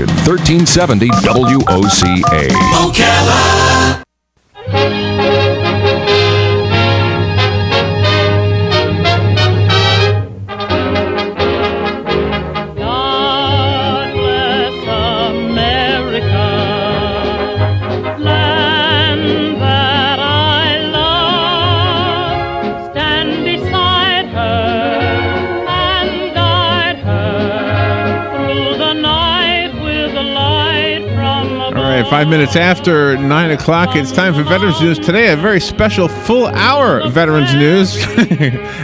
station, 1370 WOCA. Ocala. All right, 5 minutes after 9 o'clock, it's time for Veterans News. Today, a very special full hour Veterans News.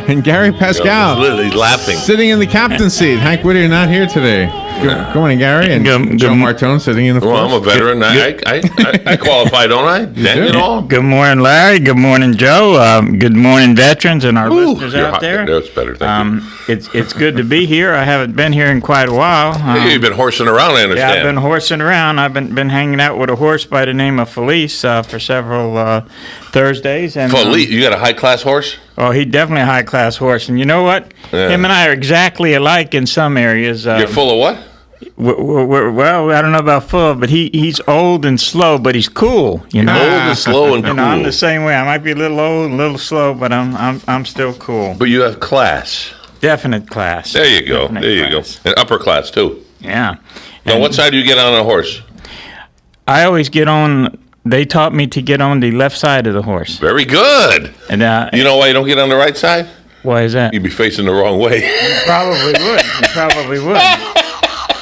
And Gary Pascale He's laughing. sitting in the captain's seat. Hank Whittier not here today. Good morning, Gary. And Joe Martone sitting in the Well, I'm a veteran. I qualify, don't I? Dang it all. Good morning, Larry. Good morning, Joe. Good morning, veterans and our listeners out there. That's better. Thank you. It's good to be here. I haven't been here in quite a while. You've been horsing around, I understand. Yeah, I've been horsing around. I've been hanging out with a horse by the name of Felice for several Thursdays. And Felice, you got a high-class horse? Oh, he's definitely a high-class horse. And you know what? Yeah. Him and I are exactly alike in some areas. You're full of what? Well, I don't know about full, but he's old and slow, but he's cool. You know, Old and slow and cool. You know, I'm the same way. I might be a little old, and a little slow, but I'm still cool. But you have class. Definite class. There you go. Definite There you class. go. And upper class, too. Yeah. Now, And what side do you get on a horse? I always get on. They taught me to get on the left side of the horse. Very good. And You know why you don't get on the right side? why is that? You'd be facing the wrong way. Probably would. You probably would.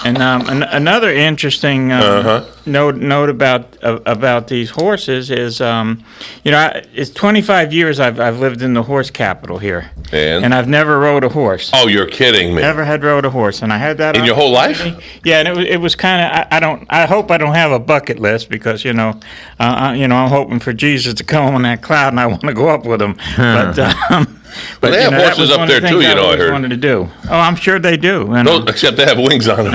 And another interesting note about these horses is, it's 25 years I've lived in the horse capital here, And I've never rode a horse. Oh, you're kidding me. Never had rode a horse, and I had that In your whole life? opportunity. Yeah, and it was kind of. I hope I don't have a bucket list because I'm hoping for Jesus to come on that cloud, and I want to go up with him. But they have that horses was up one of the there too, things I always heard. wanted to do. Oh, I'm sure they do. And, No, except they have wings on them.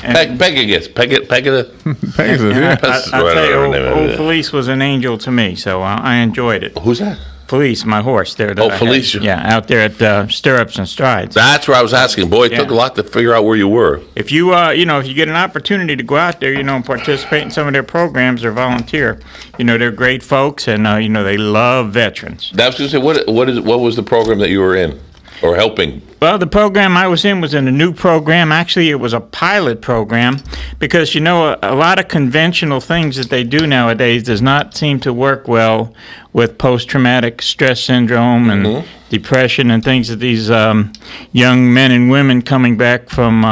and- Pegasus. Pegasus, and yeah. I'll tell you, Whatever. old Felice was an angel to me, so I enjoyed it. Who's that? Felice, my horse there. that Oh, I had. Felice. Yeah, out there at Stirrups and Strides. That's where I was asking. Boy, it took a lot to figure out where you were. If you, if you get an opportunity to go out there, and participate in some of their programs or volunteer, they're great folks, and they love veterans. I was going to say, what was the program that you were in or helping? Well, the program I was in was in a new program. Actually, it was a pilot program because, a lot of conventional things that they do nowadays does not seem to work well with post-traumatic stress syndrome and depression and things that these young men and women coming back from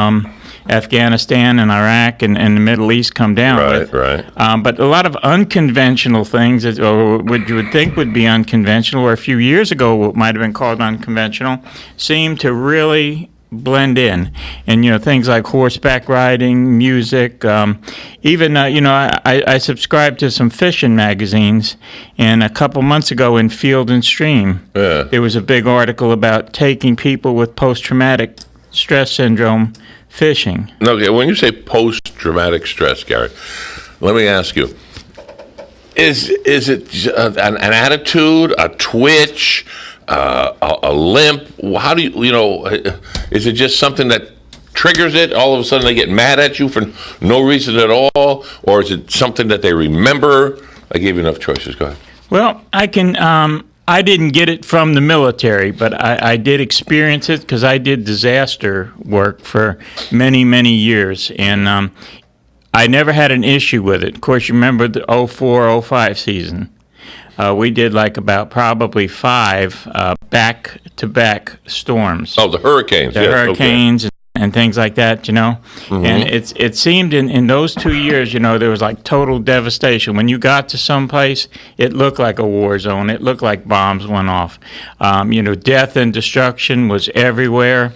Afghanistan and Iraq and the Middle East come down with. Right. But a lot of unconventional things, or what you would think would be unconventional, or a few years ago what might have been called unconventional, seem to really blend in. And, things like horseback riding, music, even, I subscribe to some fishing magazines, and a couple months ago in Field and Stream, there was a big article about taking people with post-traumatic stress syndrome fishing. Okay, when you say post-traumatic stress, Gary, let me ask you, is it an attitude, a twitch, a limp? How do you, is it just something that triggers it? All of a sudden they get mad at you for no reason at all? Or is it something that they remember? I gave you enough choices. Go ahead. Well, I didn't get it from the military, but I did experience it because I did disaster work for many, many years, and I never had an issue with it. Of course, you remember the 04-05 season. We did about probably 5 back-to-back storms. Oh, the hurricanes. The hurricanes and things like that, And it seemed in those 2 years, there was total devastation. When you got to some place, it looked like a war zone. It looked like bombs went off. Death and destruction was everywhere.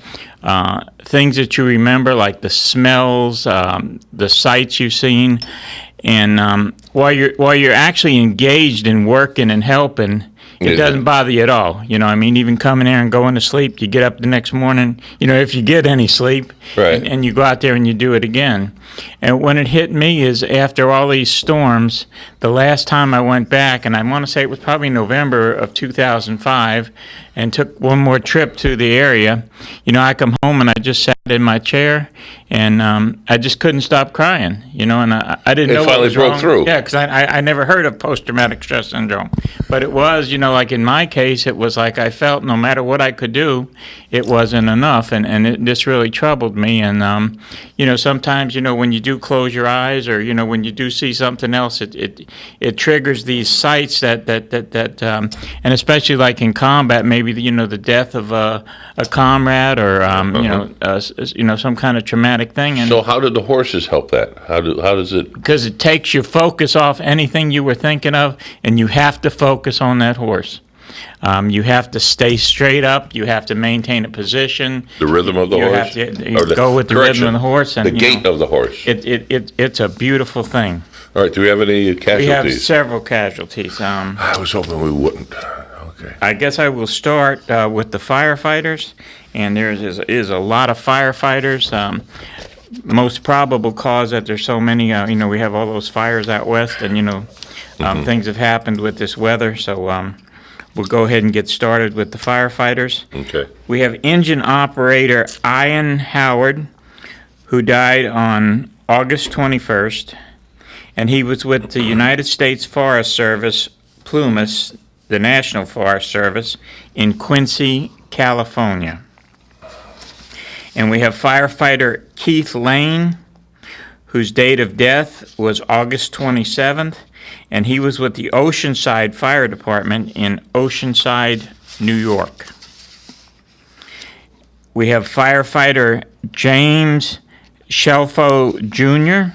Things that you remember, like the smells, the sights you've seen. And while you're actually engaged in working and helping, it doesn't bother you at all. Even coming there and going to sleep, you get up the next morning, if you get any sleep, right. and you go out there and you do it again. And when it hit me is after all these storms, the last time I went back, and I want to say it was probably November of 2005, and took one more trip to the area, I come home and I just sat in my chair, and I just couldn't stop crying, and I didn't know what was wrong. It finally broke through. Yeah, because I never heard of post-traumatic stress syndrome. But it was, like in my case, it was like I felt no matter what I could do, it wasn't enough, and it just really troubled me. And, sometimes, when you do close your eyes or, when you do see something else, it triggers these sights that and especially like in combat, maybe, the death of a comrade or, some kind of traumatic thing. And So how did the horses help that? How does it? because it takes your focus off anything you were thinking of, and you have to focus on that horse. You have to stay straight up. You have to maintain a position. The rhythm of the you horse? Have to go with the rhythm of the horse. And, the gait of the horse. It's a beautiful thing. All right, do we have any casualties? We have several casualties. I was hoping we wouldn't. Okay. I guess I will start with the firefighters, and there is a lot of firefighters. Most probable cause that there's so many, we have all those fires out west, and, things have happened with this weather, so we'll go ahead and get started with the firefighters. Okay. We have engine operator Ian Howard, who died on August 21st, and he was with the United States Forest Service, Plumas, the National Forest Service, in Quincy, California. And we have firefighter Keith Lane, whose date of death was August 27th, and he was with the Oceanside Fire Department in Oceanside, New York. We have firefighter James Shelfo Jr.,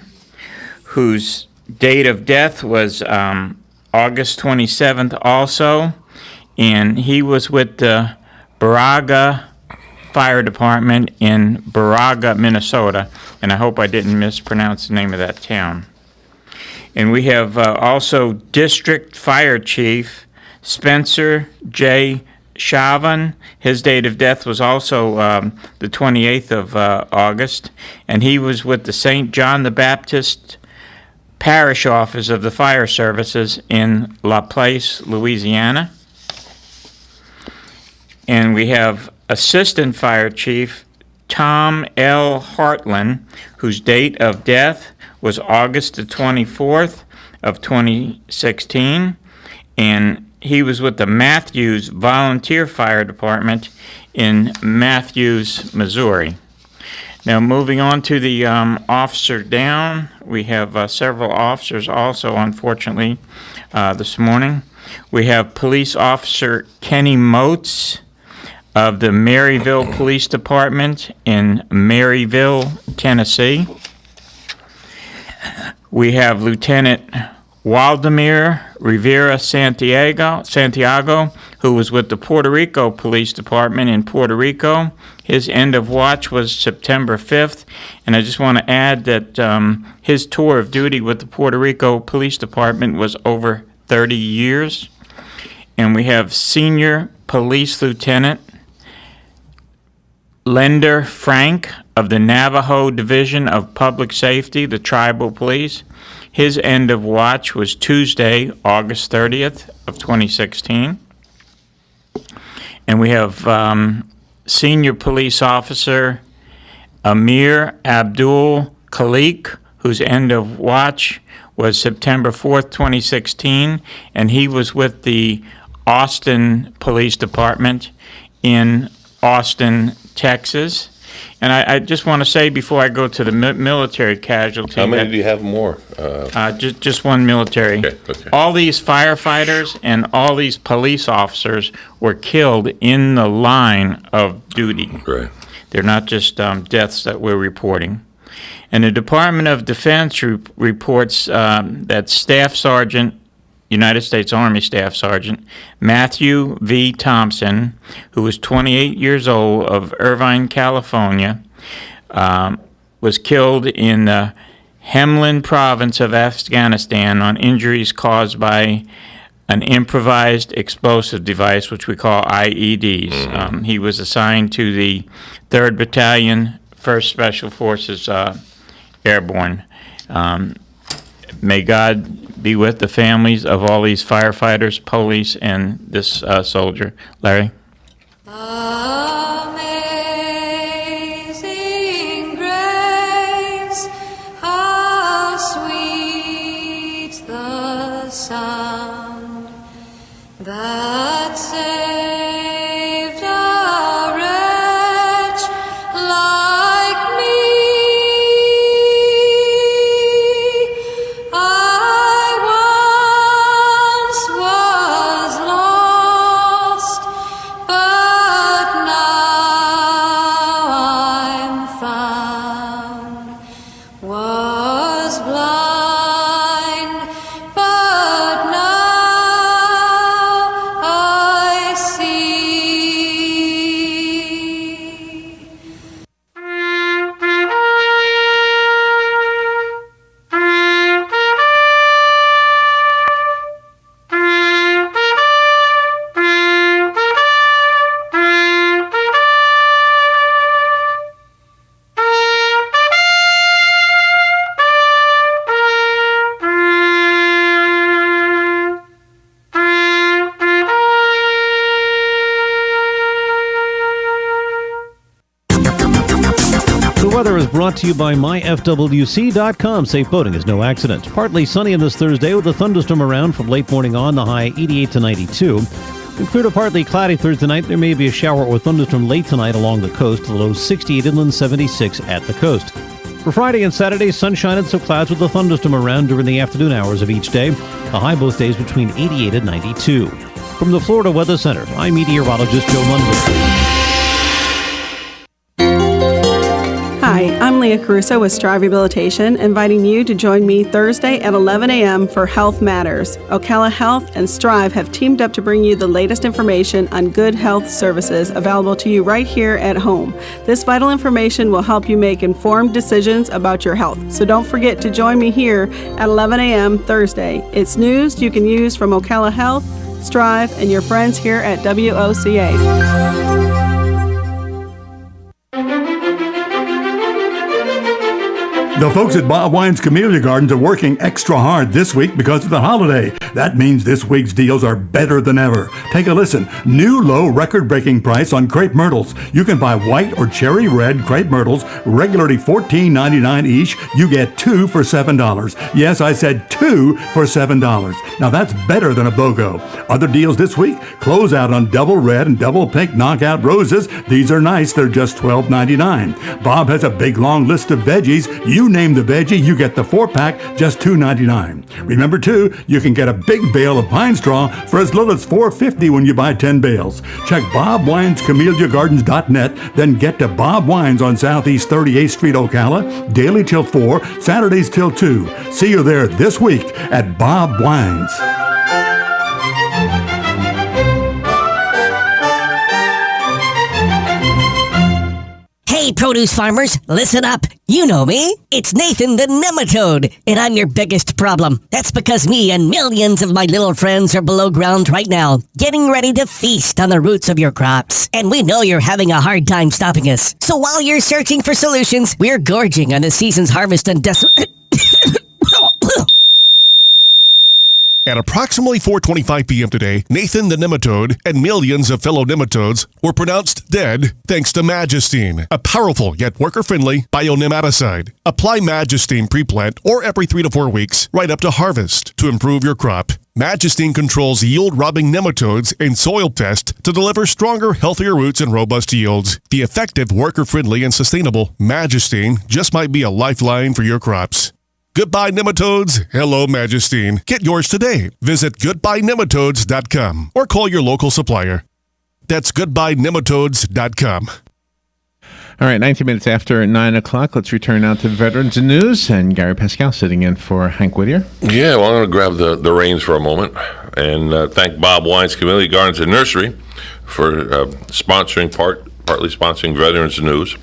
whose date of death was August 27th also, and he was with the Baraga Fire Department in Baraga, Minnesota, and I hope I didn't mispronounce the name of that town. And we have also District Fire Chief Spencer J. Chauvin. His date of death was also the 28th of August, and he was with the St. John the Baptist Parish Office of the Fire Services in La Place, Louisiana. And we have Assistant Fire Chief Tom L. Hartland, whose date of death was August the 24th of 2016, and he was with the Matthews Volunteer Fire Department in Matthews, Missouri. Now, moving on to the officer down, we have several officers also, unfortunately, this morning. We have Police Officer Kenny Moats of the Maryville Police Department in Maryville, Tennessee. We have Lieutenant Waldemir Rivera Santiago, who was with the Puerto Rico Police Department in Puerto Rico. His end of watch was September 5th, and I just want to add that his tour of duty with the Puerto Rico Police Department was over 30 years. And we have Senior Police Lieutenant Lender Frank of the Navajo Division of Public Safety, the Tribal Police. His end of watch was Tuesday, August 30th of 2016. And we have Senior Police Officer Amir Abdul Khalik, whose end of watch was September 4th, 2016, and he was with the Austin Police Department in Austin, Texas. And I just want to say before I go to the military casualty. How many do you have more? Just one military. Okay. All these firefighters and all these police officers were killed in the line of duty. Right. They're not just deaths that we're reporting. And the Department of Defense reports that Staff Sergeant, United States Army Staff Sergeant Matthew V. Thompson, who was 28 years old, of Irvine, California, was killed in the Helmand province of Afghanistan on injuries caused by an improvised explosive device, which we call IEDs. He was assigned to the 3rd Battalion, 1st Special Forces airborne. May God be with the families of all these firefighters, police, and this soldier. Larry? Amazing grace, how sweet the sound that saved a wretch like me. I once was lost, but now I'm found. Was blind, but now I see. The weather is brought to you by myfwc.com. Safe boating is no accident. Partly sunny on this Thursday with a thunderstorm around from late morning on, the high 88 to 92. Clear to partly cloudy Thursday night. There may be a shower or thunderstorm late tonight along the coast. The low 68 inland, 76 at the coast. For Friday and Saturday, sunshine and some clouds with a thunderstorm around during the afternoon hours of each day. The high both days between 88 and 92. From the Florida Weather Center, I'm meteorologist Joe Lundberg. Hi, I'm Leah Caruso with Strive Rehabilitation, inviting you to join me Thursday at 11 a.m. for Health Matters. Ocala Health and Strive have teamed up to bring you the latest information on good health services available to you right here at home. This vital information will help you make informed decisions about your health. So don't forget to join me here at 11 a.m. Thursday. It's news you can use from Ocala Health, Strive, and your friends here at WOCA. The folks at Bob Wine's Camellia Gardens are working extra hard this week because of the holiday. That means this week's deals are better than ever. Take a listen. New low record-breaking price on crepe myrtles. You can buy white or cherry red crepe myrtles, regularly $14.99 each. You get 2 for $7. Yes, I said 2 for $7. Now that's better than a BOGO. Other deals this week? Close out on double red and double pink knockout roses. These are nice. They're just $12.99. Bob has a big long list of veggies. You name the veggie, you get the 4-pack, just $2.99. Remember, too, you can get a big bale of pine straw for as little as $4.50 when you buy 10 bales. Check BobWinesCameliaGardens.net, then get to Bob Wines on Southeast 38th Street, Ocala, daily till 4, Saturdays till 2. See you there this week at Bob Wines. Hey, produce farmers, listen up. You know me. It's Nathan the Nematode, and I'm your biggest problem. That's because me and millions of my little friends are below ground right now, getting ready to feast on the roots of your crops. And we know you're having a hard time stopping us. So while you're searching for solutions, we're gorging on the season's harvest and At approximately 4:25 p.m. today, Nathan the Nematode and millions of fellow nematodes were pronounced dead thanks to Magistine, a powerful yet worker-friendly bionematicide. Apply Magistine pre-plant or every 3 to 4 weeks right up to harvest to improve your crop. Magistine controls yield-robbing nematodes in soil pests to deliver stronger, healthier roots and robust yields. The effective, worker-friendly, and sustainable Magistine just might be a lifeline for your crops. Goodbye, nematodes. Hello, Magistine. Get yours today. Visit goodbyenematodes.com or call your local supplier. That's goodbyenematodes.com. All right, 19 minutes after 9 o'clock. Let's return now to Veterans News. And Gary Pascale sitting in for Hank Whittier. Yeah, well, I'm going to grab the reins for a moment and thank Bob Wine's Camellia Gardens and Nursery for partly sponsoring Veterans News.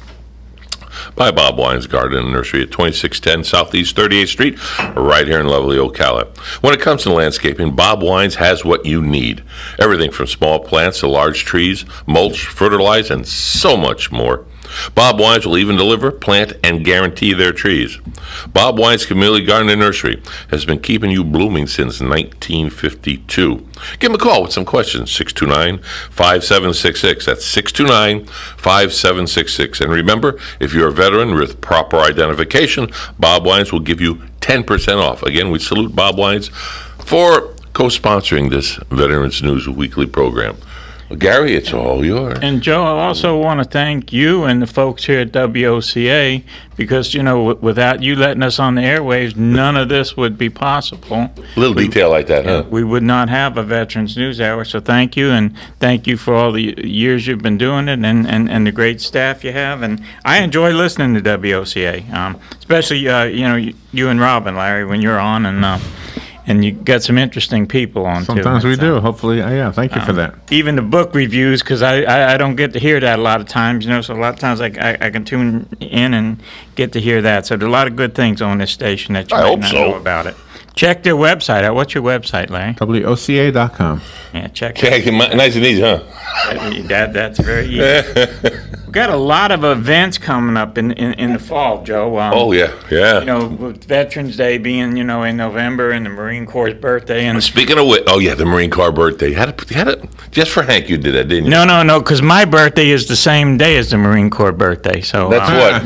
By Bob Wine's Garden and Nursery at 2610 Southeast 38th Street, right here in lovely Ocala. When it comes to landscaping, Bob Wines has what you need. Everything from small plants to large trees, mulch, fertilize, and so much more. Bob Wines will even deliver, plant, and guarantee their trees. Bob Wines Community Garden and Nursery has been keeping you blooming since 1952. Give them a call with some questions, 629-5766. That's 629-5766. And remember, if you're a veteran with proper identification, Bob Wines will give you 10% off. Again, we salute Bob Wines for co-sponsoring this Veterans News Weekly program. Well, Gary, it's all yours. And Joe, I also want to thank you and the folks here at WOCA because, without you letting us on the airwaves, none of this would be possible. A little detail like that, huh? We would not have a Veterans News Hour, so thank you, and thank you for all the years you've been doing it and the great staff you have. And I enjoy listening to WOCA, especially, you and Robin, Larry, when you're on, and you got some interesting people on, too. Sometimes we do. Hopefully, yeah, thank you for that. Even the book reviews, because I don't get to hear that a lot of times, so a lot of times I can tune in and get to hear that. So there are a lot of good things on this station that you might not know about it. Check their website out. What's your website, Larry? WOCA.com. Yeah, check it out. Nice and easy, huh? That's very easy. We've got a lot of events coming up in the fall, Joe. Oh, yeah. With Veterans Day being, in November and the Marine Corps' birthday. And speaking of which, the Marine Corps birthday. You had it just for Hank, you did that, didn't you? No, because my birthday is the same day as the Marine Corps birthday. So that's what?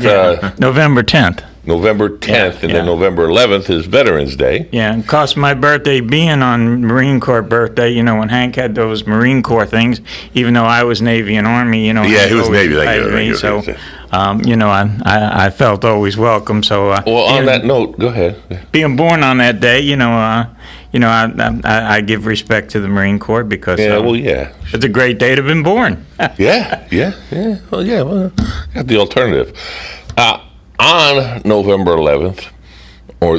November 10th. November 10th, and then November 11th is Veterans Day. Yeah, and cost my birthday being on Marine Corps birthday, when Hank had those Marine Corps things, even though I was Navy and Army, Yeah, he was Navy. So, I felt always welcome. So, on that note, go ahead. Being born on that day, I give respect to the Marine Corps because it's a great day to have been born. Yeah. Well, got the alternative. On November 11th, I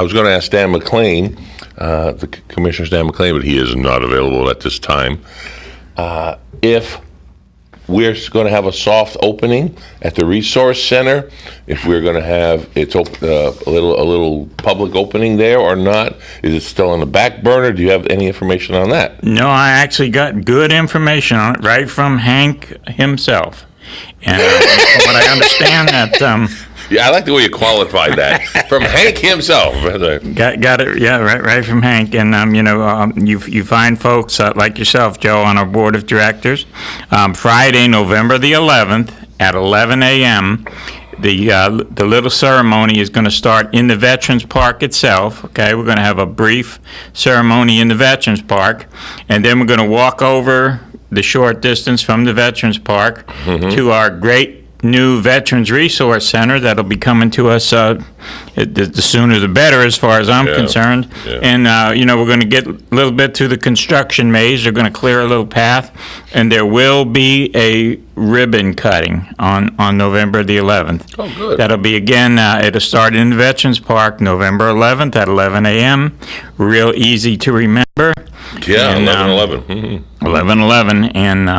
was going to ask Dan McLean, the Commissioner Dan McLean, but he is not available at this time, if we're going to have a soft opening at the Resource Center, if we're going to have a little public opening there or not. Is it still on the back burner? Do you have any information on that? No, I actually got good information on it right from Hank himself. And from what I understand that... I like the way you qualified that. From Hank himself. Got it, right from Hank. And, you find folks like yourself, Joe, on our board of directors. Friday, November the 11th at 11 a.m., the little ceremony is going to start in the Veterans Park itself. Okay, we're going to have a brief ceremony in the Veterans Park, and then we're going to walk over the short distance from the Veterans Park to our great new Veterans Resource Center that'll be coming to us the sooner the better as far as I'm concerned. Yeah. And, we're going to get a little bit through the construction maze. They're going to clear a little path, and there will be a ribbon cutting on November the 11th. Oh, good. That'll be, again, it'll start in the Veterans Park November 11th at 11 a.m. Real easy to remember. Yeah, 11/11. 11/11, and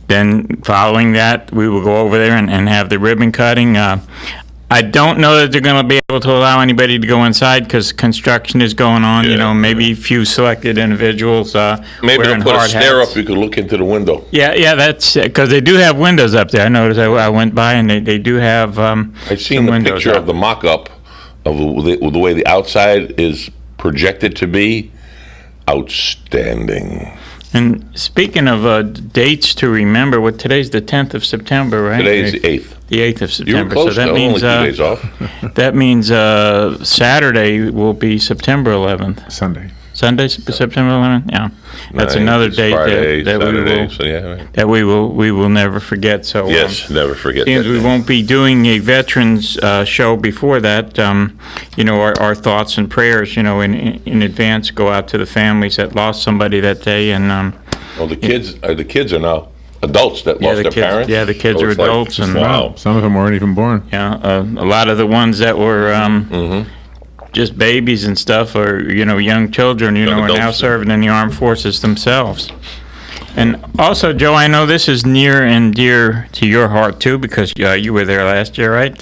then following that, we will go over there and have the ribbon cutting. I don't know that they're going to be able to allow anybody to go inside because construction is going on. Maybe a few selected individuals maybe wearing they'll put a hard stair hats. up you could look into the window. Yeah, that's because they do have windows up there. I noticed I went by and they do have I've seen the picture of the mock-up of the way the outside is projected to be. Outstanding. And speaking of dates to remember, today's the 10th of September, right? Today's the 8th. The 8th of September. You were close, so that means only 2 days off. That means Saturday will be September 11th. Sunday, September 11th. Yeah, that's another date Friday, that we will never forget. So yes, never forget. Since we won't be doing a veterans show before that, our thoughts and prayers, in advance go out to the families that lost somebody that day. And the kids are now adults that lost their parents. Yeah, the kids are adults, and wow, some of them weren't even born. Yeah, a lot of the ones that were just babies and stuff, or young children, are now serving in the armed forces themselves. And also, Joe, I know this is near and dear to your heart too, because you were there last year, right?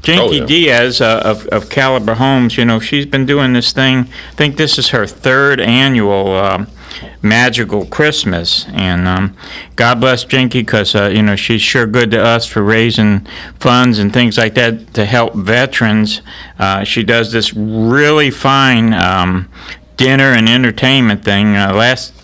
Jinky Diaz of Caliber Homes, she's been doing this thing. I think this is her third annual magical Christmas. And God bless Jinky, because she's sure good to us for raising funds and things like that to help veterans. She does this really fine dinner and entertainment thing.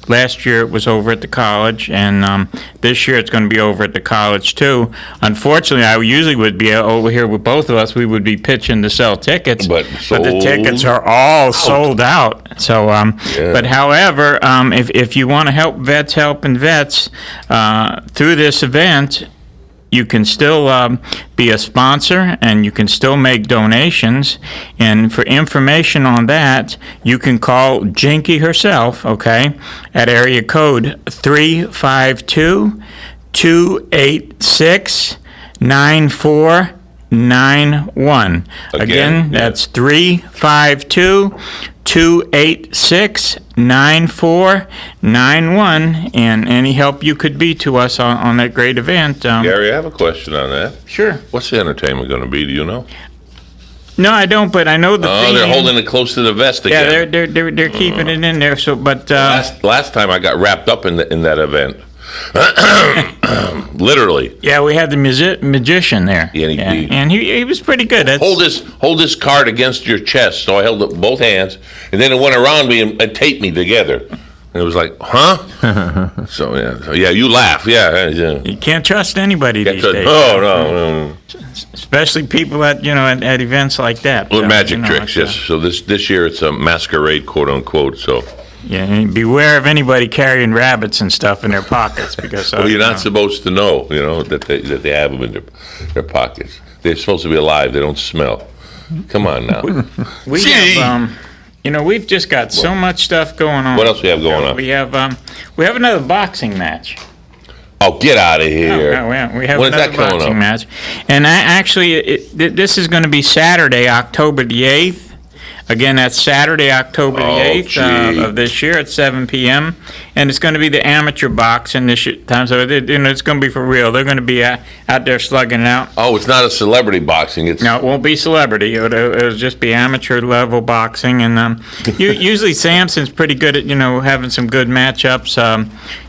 Last year it was over at the college, and this year it's going to be over at the college too. Unfortunately, I usually would be over here with both of us. We would be pitching to sell tickets, but the tickets are all sold out. So, but however, if you want to help vets helping vets through this event, you can still be a sponsor, and you can still make donations. And for information on that, you can call Jinky herself, okay, at area code 352-286-9491. Again, that's 352-286-9491, and any help you could be to us on that great event. Gary, I have a question on that. Sure. What's the entertainment going to be? Do you know? No, I don't, but I know the theme. They're holding it close to the vest again. Yeah, they're keeping it in there. So, but last time I got wrapped up in that event. Literally. Yeah, we had the magician there. Yeah, and he was pretty good. Hold this card against your chest. So I held it both hands, and then it went around me and taped me together. And it was like, huh? So yeah, you laugh. Yeah. You can't trust anybody these days. No. Especially people at at events like that. Well, magic tricks, yes. So this year it's a masquerade, quote unquote. So. Yeah, and beware of anybody carrying rabbits and stuff in their pockets, because well, you're not supposed to know, that they have them in their pockets. They're supposed to be alive. They don't smell. Come on now. We have, we've just got so much stuff going on. What else we have going on? We have another boxing match. Oh, get out of here! No, we have another boxing match, and this is going to be Saturday, October the 8th. Again, that's Saturday, October the 8th of this year at 7 p.m. And it's going to be the amateur boxing this time. So, it's going to be for real. They're going to be out there slugging it out. Oh, it's not a celebrity boxing. No, it won't be celebrity. It'll just be amateur level boxing. And usually Samson's pretty good at, having some good matchups.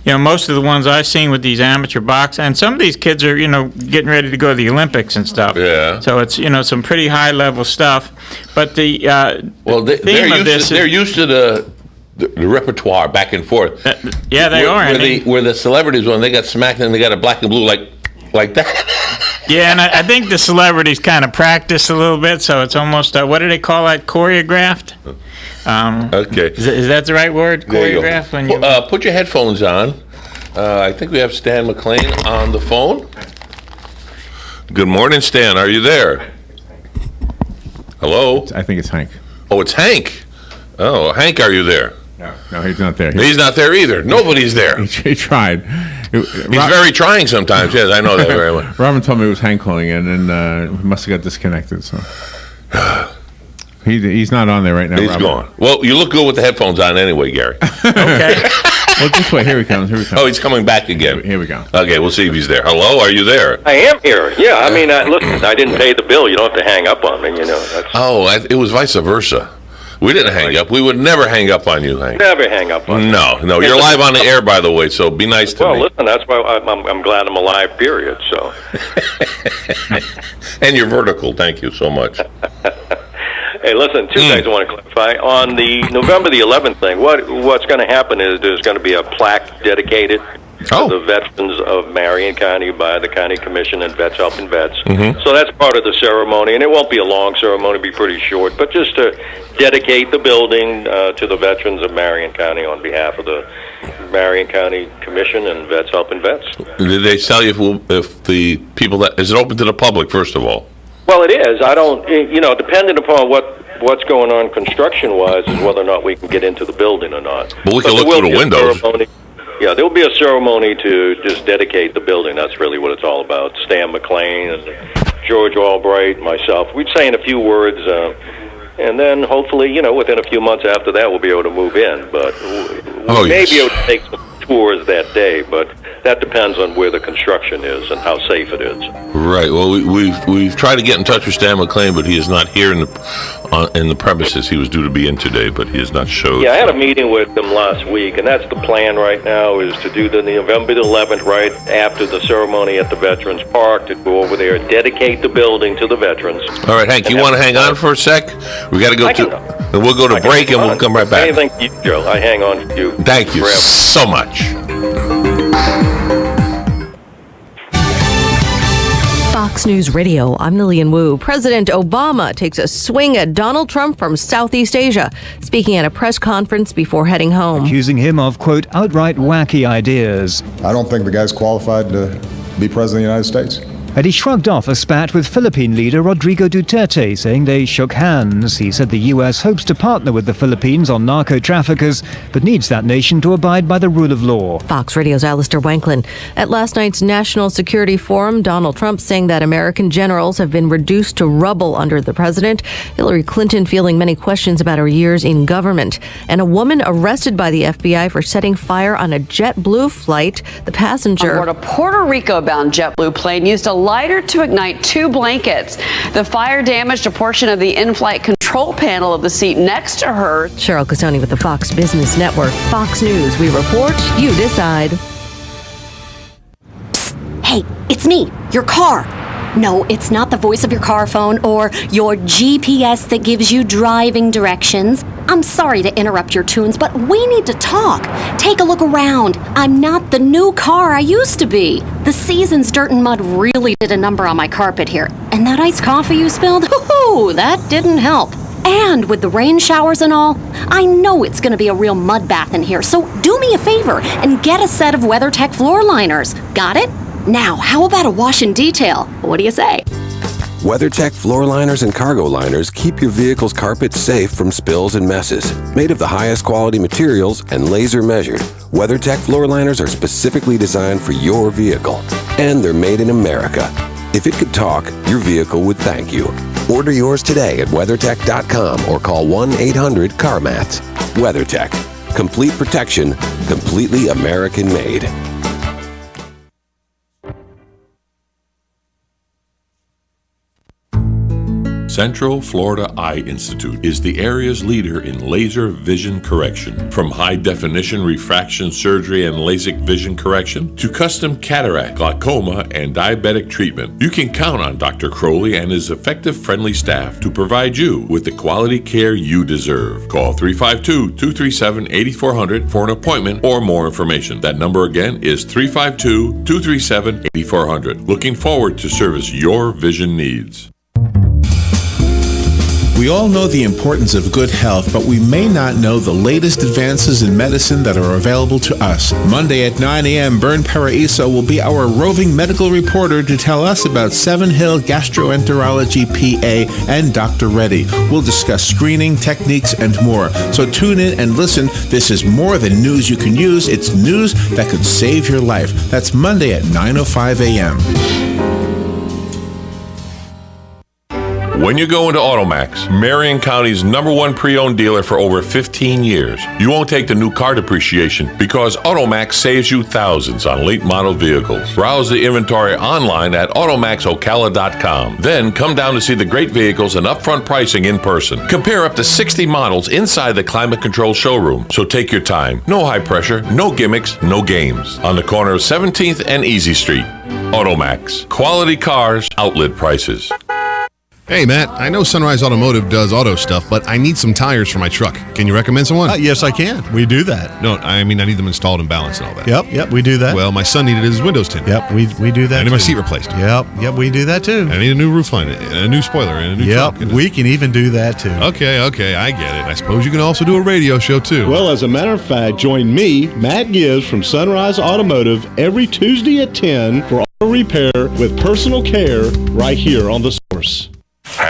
Most of the ones I've seen with these amateur boxing, and some of these kids are, getting ready to go to the Olympics and stuff. Yeah. So it's, some pretty high level stuff. But the they're used to the repertoire back and forth. Yeah, they are. Where the celebrities, when they got smacked and they got a black and blue like that. Yeah, and I think the celebrities kind of practice a little bit, so it's almost what do they call that? Choreographed. Okay. Is that the right word? Choreographed. When you put your headphones on. I think we have Stan McLean on the phone. Good morning, Stan. Are you there? Hello? I think it's Hank. Oh, it's Hank. Oh, Hank, are you there? No, he's not there. He's not there either. Nobody's there. He tried. He's very trying sometimes. Yes, I know that very well. Robin told me it was Hank calling in, and he must have got disconnected. So he's not on there right now. He's Robin. gone. Well, you look good with the headphones on anyway, Gary. Okay. Well, this way. Here he comes. Oh, he's coming back again. Here we go. Okay, we'll see if he's there. Hello, are you there? I am here. Yeah, I mean, listen, I didn't pay the bill. You don't have to hang up on me. It was vice versa. We didn't hang up. We would never hang up on you, Hank. Never hang up on you. No. You're live on the air, by the way, so be nice to me. Well, listen, that's why I'm glad I'm alive, period, so. And you're vertical. Thank you so much. Hey, listen, two things I want to clarify. On the November the 11th thing, what's going to happen is there's going to be a plaque dedicated to the veterans of Marion County by the County Commission and Vets Helping Vets. Mm-hmm. So that's part of the ceremony, and it won't be a long ceremony, it'll be pretty short, but just to dedicate the building to the veterans of Marion County on behalf of the Marion County Commission and Vets Helping Vets. Did they tell you if the people is it open to the public, first of all? Well, it is. I don't, depending upon what's going on construction-wise is whether or not we can get into the building or not. But we can look through the windows. Yeah, there will be a ceremony to just dedicate the building. That's really what it's all about. Stan McLean and George Albright, myself. We'd say in a few words, and then hopefully, within a few months after that, we'll be able to move in. But we may be able to take some tours that day. But that depends on where the construction is and how safe it is. Right. Well, we've tried to get in touch with Stan McLean, but he is not here in the premises. He was due to be in today, but he has not showed. Yeah, I had a meeting with them last week, and that's the plan right now, is to do the November the 11th right after the ceremony at the Veterans Park, to go over there, dedicate the building to the veterans. All right, Hank, you want to hang on for a sec? We got to go and we'll go to break, and we'll come right back. Anything, Joe, I hang on for you. Thank you so much. Fox News Radio, I'm Lillian Wu. President Obama takes a swing at Donald Trump from Southeast Asia, speaking at a press conference before heading home. Accusing him of, quote, outright wacky ideas. I don't think the guy's qualified to be president of the United States. And he shrugged off a spat with Philippine leader Rodrigo Duterte, saying they shook hands. He said the U.S. hopes to partner with the Philippines on narco-traffickers, but needs that nation to abide by the rule of law. Fox Radio's Alistair Wanklin. At last night's National Security Forum, Donald Trump saying that American generals have been reduced to rubble under the president. Hillary Clinton feeling many questions about her years in government. And a woman arrested by the FBI for setting fire on a JetBlue flight. The passenger... On board a Puerto Rico-bound JetBlue plane used a lighter to ignite 2 blankets. The fire damaged a portion of the in-flight control panel of the seat next to her. Cheryl Casoni with the Fox Business Network. Fox News. We report, you decide. Psst. Hey, it's me, your car. No, it's not the voice of your car phone or your GPS that gives you driving directions. I'm sorry to interrupt your tunes, but we need to talk. Take a look around. I'm not the new car I used to be. The season's dirt and mud really did a number on my carpet here. And that iced coffee you spilled, that didn't help. And with the rain showers and all, I know it's going to be a real mud bath in here. So do me a favor and get a set of WeatherTech floor liners. Got it? Now, how about a wash and detail? What do you say? WeatherTech floor liners and cargo liners keep your vehicle's carpet safe from spills and messes. Made of the highest quality materials and laser measured, WeatherTech floor liners are specifically designed for your vehicle. And they're made in America. If it could talk, your vehicle would thank you. Order yours today at WeatherTech.com or call 1-800-CarMats. WeatherTech. Complete protection, completely American made. Central Florida Eye Institute is the area's leader in laser vision correction. From high-definition refraction surgery and LASIK vision correction to custom cataract, glaucoma, and diabetic treatment, you can count on Dr. Crowley and his effective, friendly staff to provide you with the quality care you deserve. Call 352-237-8400 for an appointment or more information. That number again is 352-237-8400. Looking forward to service your vision needs. We all know the importance of good health, but we may not know the latest advances in medicine that are available to us. Monday at 9 a.m., Bern Paraiso will be our roving medical reporter to tell us about Seven Hill Gastroenterology PA and Dr. Reddy. We'll discuss screening, techniques, and more. So tune in and listen. This is more than news you can use. It's news that could save your life. That's Monday at 9:05 a.m. When you go into Automax, Marion County's #1 pre-owned dealer for over 15 years, you won't take the new car depreciation because Automax saves you thousands on late model vehicles. Browse the inventory online at automaxocala.com. Then come down to see the great vehicles and upfront pricing in person. Compare up to 60 models inside the climate control showroom. So take your time. No high pressure, no gimmicks, no games. On the corner of 17th and Easy Street. Automax. Quality cars, outlet prices. Hey, Matt, I know Sunrise Automotive does auto stuff, but I need some tires for my truck. Can you recommend someone? Yes, I can. We do that. No, I mean, I need them installed and balanced and all that. Yep, we do that. Well, my son needed his windows tinted. Yep, we do that. I need my seat replaced. Yep, we do that too. I need a new roof line, and a new spoiler, and a new truck. Yep, we can even do that too. Okay, I get it. I suppose you can also do a radio show too. Well, as a matter of fact, join me, Matt Gibbs from Sunrise Automotive, every Tuesday at 10 for auto repair with personal care right here on The Source.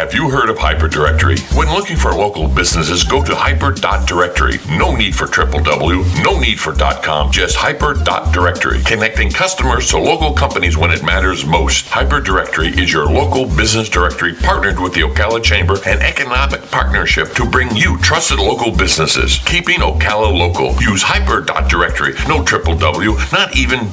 Have you heard of HyperDirectory? When looking for local businesses, go to hyper.directory. No need for www, no need for .com, just hyper.directory. Connecting customers to local companies when it matters most. HyperDirectory is your local business directory partnered with the Ocala Chamber and Economic Partnership to bring you trusted local businesses. Keeping Ocala local. Use hyper.directory. No www, not even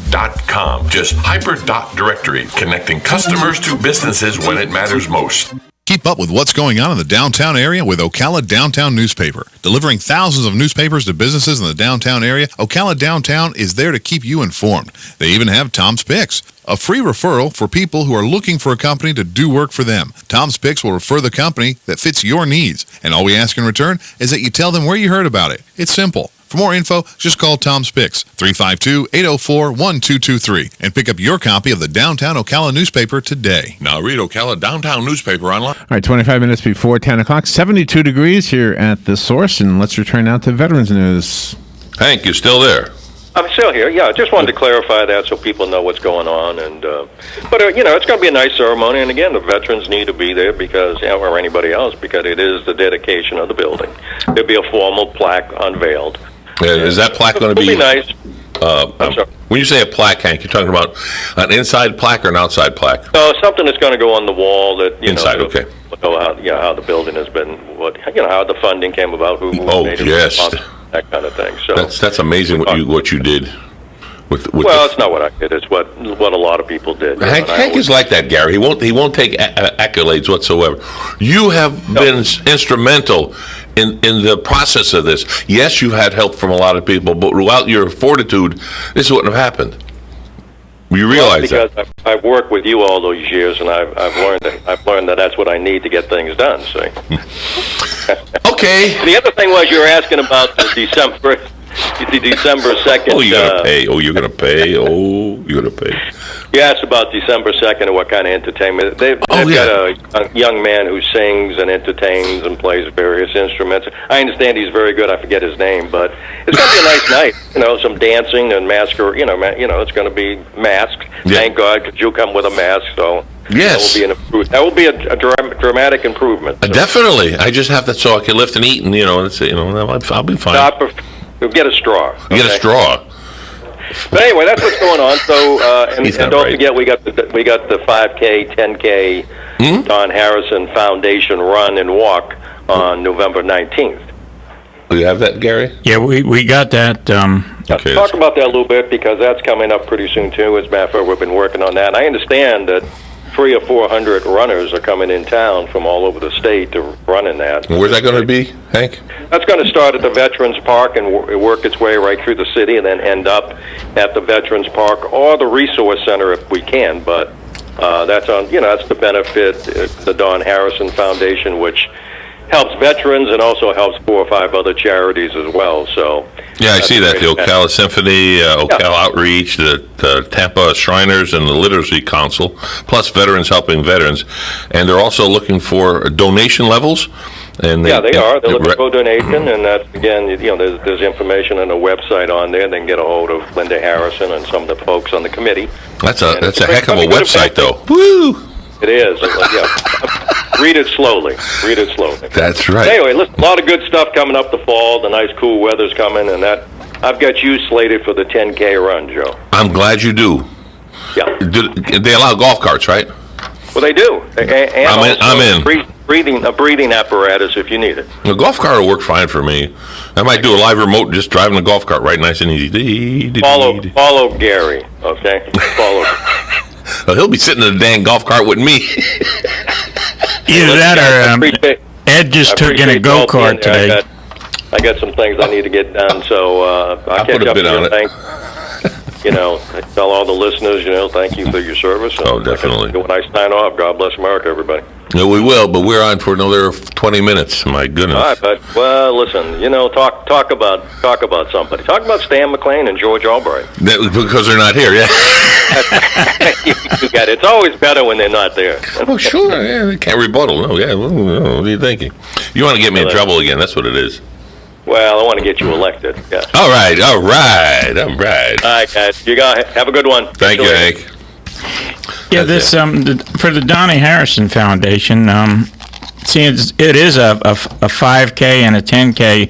.com, just hyper.directory. Connecting customers to businesses when it matters most. Keep up with what's going on in the downtown area with Ocala Downtown Newspaper. Delivering thousands of newspapers to businesses in the downtown area, Ocala Downtown is there to keep you informed. They even have Tom's Picks, a free referral for people who are looking for a company to do work for them. Tom's Picks will refer the company that fits your needs, and all we ask in return is that you tell them where you heard about it. It's simple. For more info, just call Tom's Picks, 352-804-1223, and pick up your copy of the Downtown Ocala newspaper today. Now read Ocala Downtown Newspaper online. All right, 25 minutes before 10 o'clock, 72 degrees here at the Source, and let's return now to Veterans News. Hank, you still there? I'm still here. Yeah, I just wanted to clarify that so people know what's going on. And but it's going to be a nice ceremony. And again, the veterans need to be there because, or anybody else, because it is the dedication of the building. There'll be a formal plaque unveiled. Is that plaque going to be nice? When you say a plaque, Hank, you're talking about an inside plaque or an outside plaque? No, something that's going to go on the wall that inside. Okay. How the building has been, how the funding came about, who made it, that kind of thing. So that's amazing what you did. It's not what I did. It's what a lot of people did. Hank is like that, Gary. He won't take accolades whatsoever. You have been instrumental in the process of this. Yes, you've had help from a lot of people, but without your fortitude, this wouldn't have happened. You realize that? Because I've worked with you all those years, and I've learned that that's what I need to get things done. See. Okay. The other thing was you were asking about the December 2nd. Oh, you're gonna pay. You're gonna pay. You're gonna pay. You asked about December 2nd and what kind of entertainment. They've got a young man who sings and entertains and plays various instruments. I understand he's very good. I forget his name, but it's going to be a nice night. Some dancing and masquerade. It's going to be masked. Yeah. Thank God, because you come with a mask, so. Yes. That will be a dramatic improvement. So. Definitely. I just have to so I can lift and eat, and I'll be fine. You'll get a straw. Get a straw. But anyway, that's what's going on. So, and don't forget, we got the 5K, 10K Don Harrison Foundation Run and Walk on November 19th. Do you have that, Gary? Yeah, we got that. Okay. Talk about that a little bit because that's coming up pretty soon too. As a matter of fact, we've been working on that. And I understand that 300 or 400 runners are coming in town from all over the state to run in that. Where's that going to be, Hank? That's going to start at the Veterans Park and work its way right through the city and then end up at the Veterans Park or the Resource Center if we can. But that's on, that's to benefit the Don Harrison Foundation, which helps veterans and also helps 4 or 5 other charities as well. So yeah, I see that. The Ocala Symphony, Ocala Outreach, the Tampa Shriners, and the Literacy Council, plus Veterans Helping Veterans. And they're also looking for donation levels. And they are. They're looking for a donation, and that's, again, there's information on the website on there. They can get a hold of Linda Harrison and some of the folks on the committee. That's a heck of a website, though. Woo! It is. Yeah. Read it slowly. That's right. Anyway, listen, a lot of good stuff coming up the fall. The nice cool weather's coming, and that I've got you slated for the 10K run, Joe. I'm glad you do. Yeah. They allow golf carts, right? Well, they do. And I'm in. A breathing apparatus if you need it. The golf cart will work fine for me. I might do a live remote just driving the golf cart right nice and easy. Follow Gary, okay? Follow. Well, he'll be sitting in the dang golf cart with me. Either that or Ed just took in a go-kart today. I got some things I need to get done, so I'll catch up with you. Tell all the listeners, thank you for your service. Definitely. When I sign off, God bless America, everybody. No, we will, but we're on for another 20 minutes. My goodness. All right, but listen, talk about somebody. Talk about Stan McLean and George Albright. Because they're not here, yeah. You got it. It's always better when they're not there. Oh, sure. Yeah, they can't rebuttal. No, yeah. What are you thinking? You want to get me in trouble again? That's what it is. Well, I want to get you elected. Yeah. All right. All right, guys. You got have a good one. Thank you, Hank. Yeah, this for the Donnie Harrison Foundation, See, it is a 5K and a 10K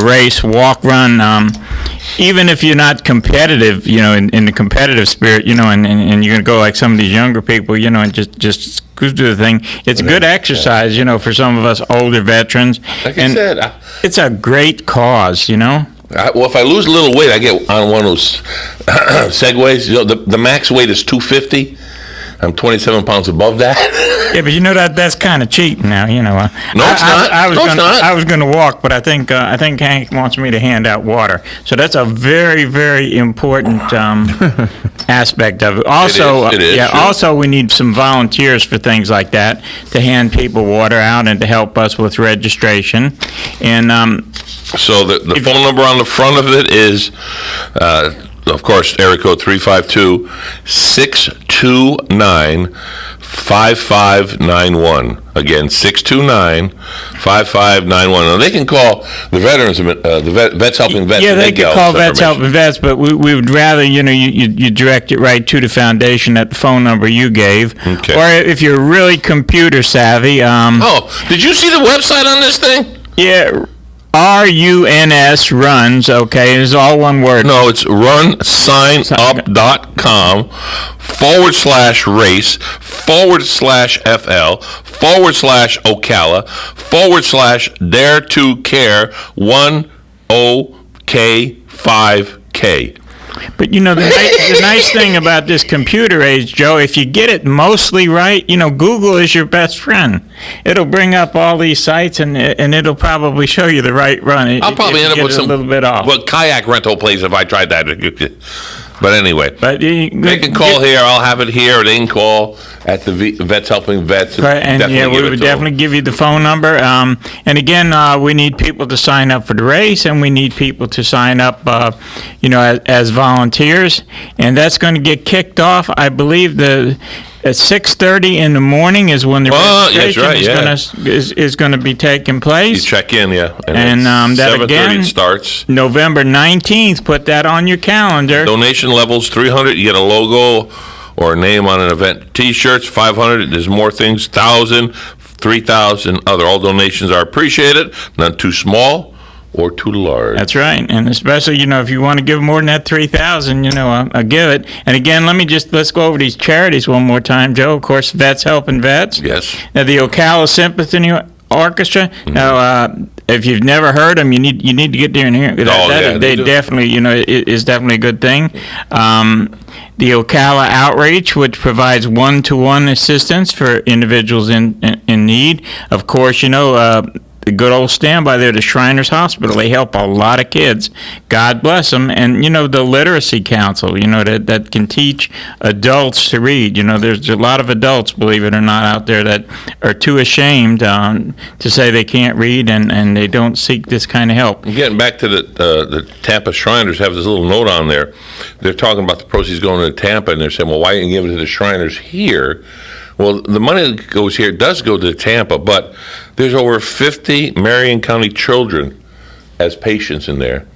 race, walk, run. Even if you're not competitive, in the competitive spirit, and you're going to go like some of these younger people, and just cruise through the thing. It's good exercise, for some of us older veterans. Like I said, it's a great cause, well, if I lose a little weight, I get on one of those Segways. The max weight is 250. I'm 27 pounds above that. Yeah, but that's kind of cheating now. No, it's not. I was going to walk, but I think Hank wants me to hand out water. So that's a very, very important aspect of it. Also, it is, sure. Also we need some volunteers for things like that to hand people water out and to help us with registration. And so the phone number on the front of it is. Of course, area code 352-629-5591. Again, 629-5591. Now, they can call the veterans, the Vets Helping Vets. Yeah, they can call Vets Helping Vets, but we would rather, you direct it right to the foundation at the phone number you gave. Okay. Or if you're really computer savvy. Did you see the website on this thing? Yeah. RUNS runs, okay, it's all one word. No, it's runsignup.com/race/FL//dare-to-care 10K5K. But the nice thing about this computer age, Joe, if you get it mostly right, Google is your best friend. It'll bring up all these sites and it'll probably show you the right run. I'll probably end up with a little bit off. Well, kayak rental place if I tried that. But anyway, they can call here. I'll have it here. Or they can call at the Vets Helping Vets. Right, and we would definitely give you the phone number. And again, we need people to sign up for the race, and we need people to sign up, as volunteers. And that's going to get kicked off, I believe, at 6:30 in the morning is when the registration is going to be taking place. You check in, yeah. And that 7:30 again it starts. November 19th. Put that on your calendar. Donation levels $300. You get a logo or a name on an event. T-shirts $500. There's more things. 1,000, 3,000. All donations are appreciated. None too small or too large. That's right, and especially if you want to give more than that 3,000, I'll give it. And again, let's go over these charities one more time, Joe. Of course, Vets Helping Vets. Yes. Now the Ocala Symphony Orchestra. Mm-hmm. Now, if you've never heard them, you need to get there and hear. They definitely, is definitely a good thing. The Ocala Outreach, which provides one-to-one assistance for individuals in need. Of course, the good old standby there, the Shriners Hospital. They help a lot of kids. God bless them. And, the Literacy Council, that can teach adults to read. There's a lot of adults, believe it or not, out there that are too ashamed to say they can't read and they don't seek this kind of help. Getting back to the Tampa Shriners, have this little note on there. They're talking about the proceeds going to Tampa, and they're saying, well, why didn't you give it to the Shriners here? Well, the money that goes here does go to Tampa, but there's over 50 Marion County children as patients in there.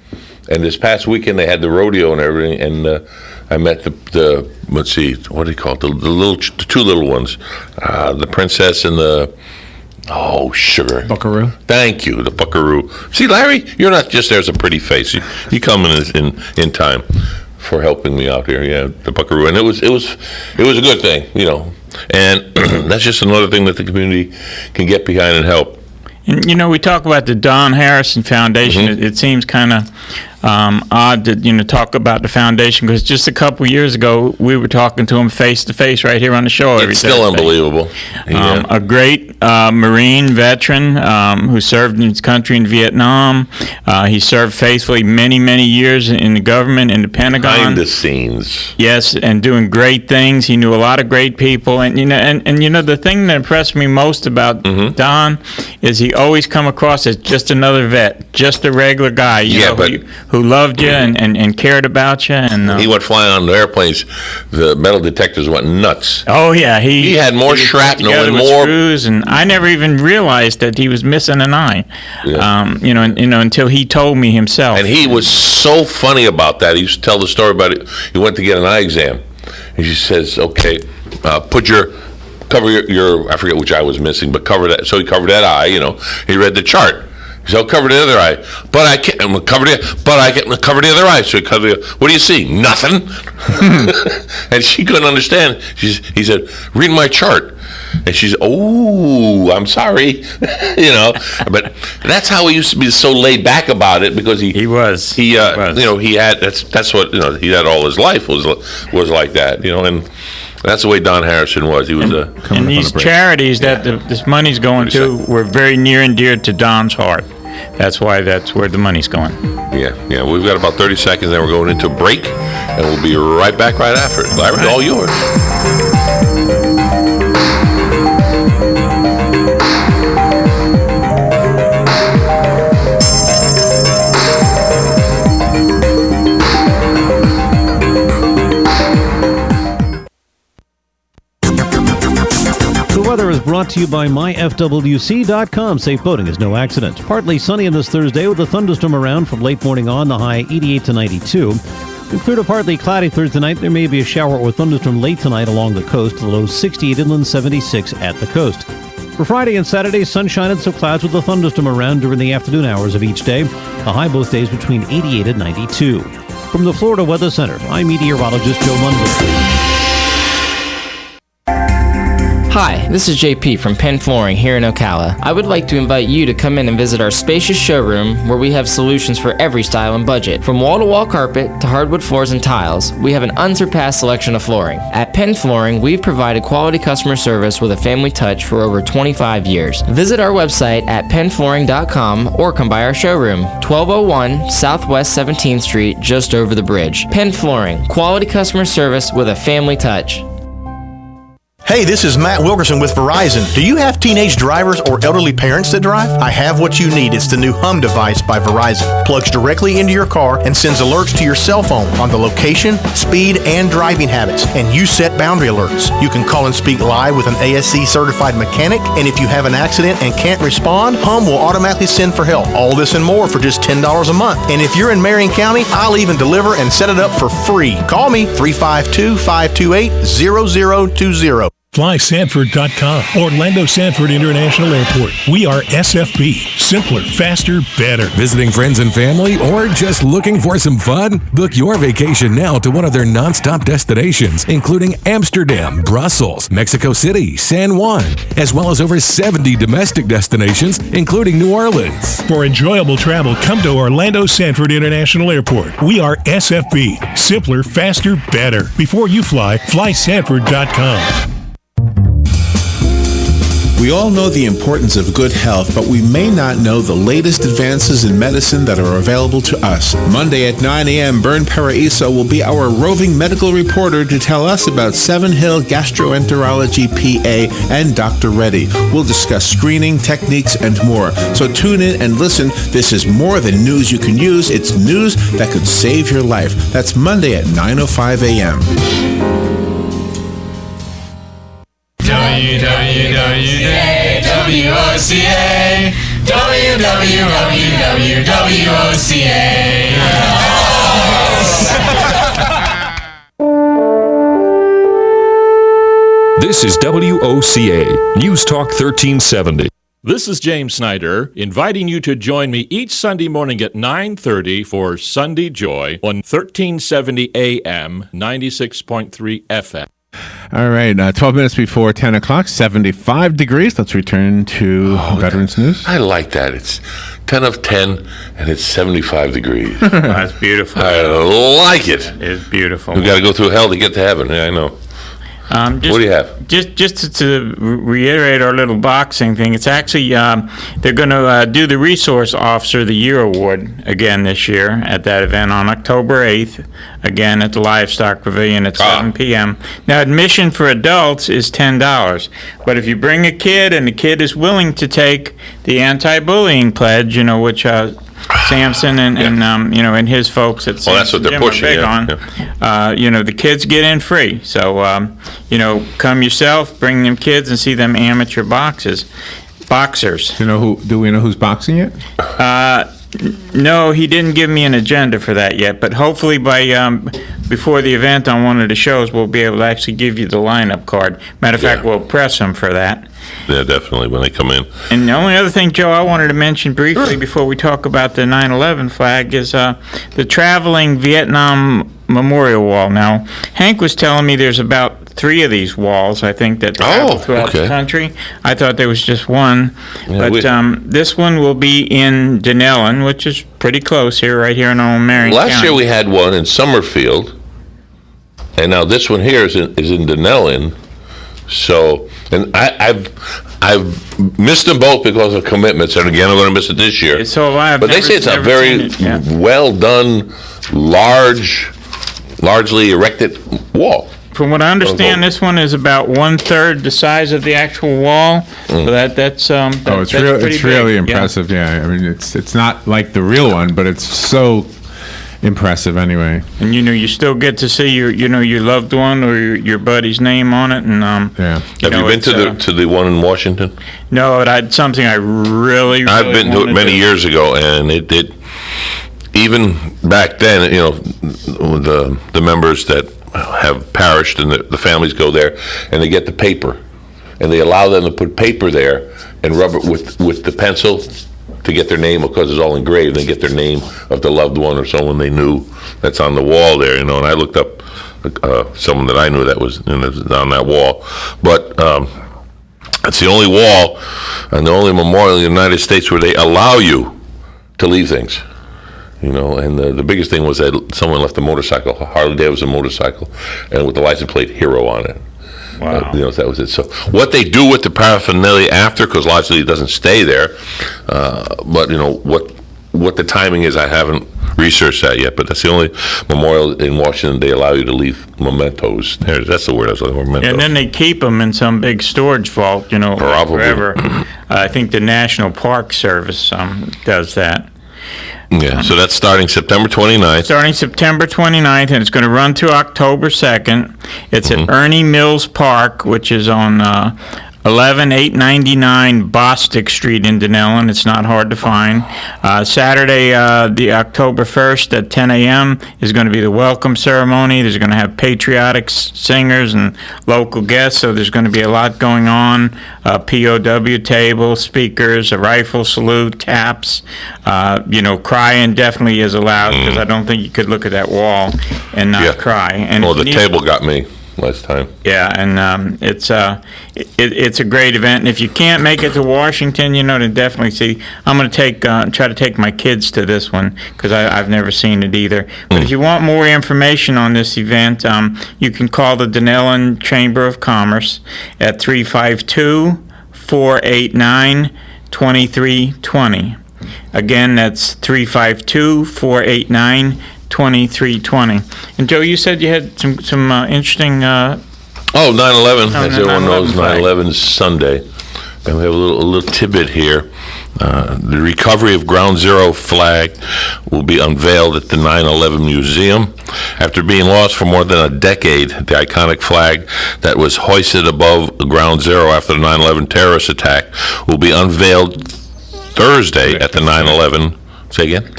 And this past weekend they had the rodeo and everything, and I met the let's see, what do you call it? The two little ones, the princess and the sugar buckaroo. Thank you, the buckaroo. See, Larry, you're not just there as a pretty face. You come in time for helping me out here. Yeah, the buckaroo, and it was a good thing, And that's just another thing that the community can get behind and help. And, we talk about the Don Harrison Foundation. Mm-hmm. It seems kind of odd to, talk about the foundation, because just a couple years ago, we were talking to him face to face right here on the show. It's still unbelievable. Yeah. A great Marine veteran who served in his country in Vietnam. He served faithfully many, many years in the government, in the Pentagon. Behind the scenes. Yes, and doing great things. He knew a lot of great people. And, the thing that impressed me most about Don is he always come across as just another vet, just a regular guy, who loved you and cared about you. And he went flying on the airplanes. The metal detectors went nuts. Oh yeah, he had more shrapnel and more screws, and I never even realized that he was missing an eye. Yeah. Until he told me himself. And he was so funny about that. He used to tell the story about it. He went to get an eye exam, and she says, "Okay, put your cover your I forget which eye was missing, but cover that. So he covered that eye. He read the chart. So I'll cover the other eye, but I can't cover the other eye. So he covered what do you see? Nothing. And she couldn't understand. He said, read my chart. And she's, oh, I'm sorry. But that's how he used to be so laid back about it, because he had, that's what, he had all his life was like that, and that's the way Don Harrison was. He was and these charities that this money's going to were very near and dear to Don's heart. That's why that's where the money's going. Yeah. We've got about 30 seconds, then we're going into a break, and we'll be right back right after it. Larry, all yours. The weather is brought to you by myfwc.com. Safe boating is no accident. Partly sunny on this Thursday with a thunderstorm around from late morning on, the high 88 to 92. Clear to partly cloudy Thursday night. There may be a shower or thunderstorm late tonight along the coast. The low 68 inland, 76 at the coast. For Friday and Saturday, sunshine and some clouds with a thunderstorm around during the afternoon hours of each day. The high both days between 88 and 92. From the Florida Weather Center, I'm meteorologist Joe Mundley. Hi, this is JP from Penn Flooring here in Ocala. I would like to invite you to come in and visit our spacious showroom where we have solutions for every style and budget. From wall-to-wall carpet to hardwood floors and tiles, we have an unsurpassed selection of flooring. At Penn Flooring, we've provided quality customer service with a family touch for over 25 years. Visit our website at pennflooring.com or come by our showroom, 1201 Southwest 17th Street, just over the bridge. Penn Flooring, quality customer service with a family touch. Hey, this is Matt Wilkerson with Verizon. Do you have teenage drivers or elderly parents that drive? I have what you need. It's the new Hum device by Verizon. Plugs directly into your car and sends alerts to your cell phone on the location, speed, and driving habits. And you set boundary alerts. You can call and speak live with an ASC certified mechanic. And if you have an accident and can't respond, Hum will automatically send for help. All this and more for just $10 a month. And if you're in Marion County, I'll even deliver and set it up for free. Call me 352-528-0020. FlySanford.com, Orlando Sanford International Airport. We are SFB. Simpler, faster, better. Visiting friends and family, or just looking for some fun? Book your vacation now to one of their non-stop destinations, including Amsterdam, Brussels, Mexico City, San Juan, as well as over 70 domestic destinations, including New Orleans. For enjoyable travel, come to Orlando Sanford International Airport. We are SFB. Simpler, faster, better. Before you fly, FlySanford.com. We all know the importance of good health, but we may not know the latest advances in medicine that are available to us. Monday at 9 a.m., Bern Paraiso will be our roving medical reporter to tell us about Seven Hill Gastroenterology PA and Dr. Reddy. We'll discuss screening, techniques, and more. So tune in and listen. This is more than news you can use. It's news that could save your life. That's Monday at 9:05 a.m. WWOCA, WWOCA. This is WOCA, News Talk 1370. This is James Snyder, inviting you to join me each Sunday morning at 9:30 for Sunday Joy on 1370 AM, 96.3 FM. All right, 12 minutes before 10 o'clock, 75 degrees. Let's return to Veterans News. I like that. It's 10 of 10, and it's 75 degrees. That's beautiful. I like it. It's beautiful. We've got to go through hell to get to heaven. Yeah, I know. What do you have? Just to reiterate our little boxing thing, it's actually they're going to do the Resource Officer of the Year Award again this year at that event on October 8th, again at the Livestock Pavilion at 7 p.m. Now, admission for adults is $10, but if you bring a kid and the kid is willing to take the anti-bullying pledge, which Samson and his folks at that's what they're pushing, big on. The kids get in free. So come yourself, bring them kids, and see them amateur boxers. Do we know who's boxing it? No, he didn't give me an agenda for that yet, but hopefully by before the event on one of the shows, we'll be able to actually give you the lineup card. Matter of fact, we'll press them for that. Yeah, definitely, when they come in. And the only other thing, Joe, I wanted to mention briefly before we talk about the 9/11 flag is the traveling Vietnam Memorial Wall. Now, Hank was telling me there's about 3 of these walls, I think, that travel throughout the country. I thought there was just one. Yeah, but this one will be in Denellen, which is pretty close here, right here in old Marion County. Last year we had one in Summerfield, and now this one here is in Denellen. So, and I've missed them both because of commitments, and again, I'm going to miss it this year. So but they say it's a very well done, largely erected wall. From what I understand, this one is about 1/3 the size of the actual wall. So that's it's really impressive. Yeah, I mean it's not like the real one, but it's so impressive anyway. And you still get to see your loved one or your buddy's name on it. And Have you been to the one in Washington? No, but something I really I've been to it many years ago, and it even back then, the members that have perished and the families go there and they get the paper, and they allow them to put paper there and rub it with the pencil to get their name, because it's all engraved. They get their name of the loved one or someone they knew that's on the wall there, and I looked up someone that I knew that was on that wall. But it's the only wall and the only memorial in the United States where they allow you to leave things. And the biggest thing was that someone left a motorcycle, a Harley-Davidson motorcycle, and with the license plate "Hero" on it. Wow. That was it. So what they do with the paraphernalia after, because largely it doesn't stay there, but what the timing is, I haven't researched that yet. But that's the only memorial in Washington they allow you to leave mementos. That's the word I was looking for, mementos. And then they keep them in some big storage vault, forever. I think the National Park Service does that. Yeah, so that's starting September 29th. Starting September 29th, and it's going to run through October 2nd. It's at Ernie Mills Park, which is on 11899 Bostic Street in Denellen. It's not hard to find. Saturday, the October 1st at 10 a.m. is going to be the welcome ceremony. There's going to have patriotic singers and local guests, so there's going to be a lot going on. POW table, speakers, a rifle salute, taps. Crying definitely is allowed, because I don't think you could look at that wall and not cry. And the table got me last time. Yeah, and it's a great event. And if you can't make it to Washington, to definitely see. I'm going to try to take my kids to this one, because I've never seen it either. But if you want more information on this event, you can call the Denellen Chamber of Commerce at 352-489-2320. Again, that's 352-489-2320. And Joe, you said you had some interesting. 9/11, as everyone knows, 9/11 is Sunday, and we have a little tidbit here. The recovery of Ground Zero flag will be unveiled at the 9/11 Museum. After being lost for more than a decade, the iconic flag that was hoisted above Ground Zero after the 9/11 terrorist attack will be unveiled Thursday at the 9/11. Say again?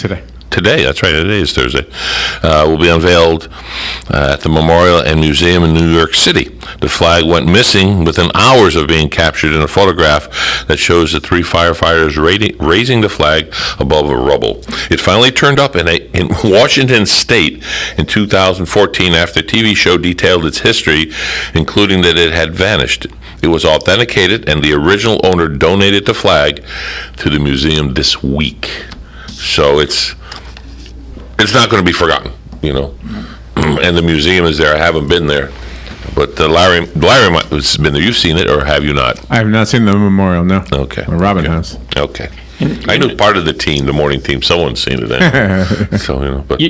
Today, that's right, today is Thursday, will be unveiled at the Memorial and Museum in New York City. The flag went missing within hours of being captured in a photograph that shows the 3 firefighters raising the flag above the rubble. It finally turned up in Washington State in 2014 after a TV show detailed its history, including that it had vanished. It was authenticated, and the original owner donated the flag to the museum this week. So it's not going to be forgotten, And the museum is there. I haven't been there, but Larry has been there. You've seen it, or have you not? I have not seen the memorial. No. Okay. Well, Robin has. Okay. I knew part of the team, the morning team. Someone's seen it. So but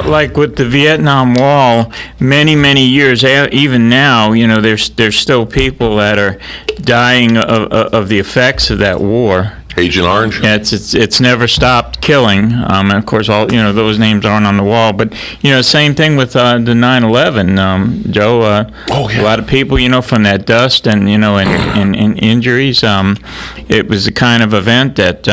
like with the Vietnam Wall, many years, even now, there's still people that are dying of the effects of that war. Agent Orange. Yeah, it's never stopped killing. And of course, all those names aren't on the wall. But same thing with the 9/11. Joe, a lot of people, from that dust and and injuries. It was the kind of event that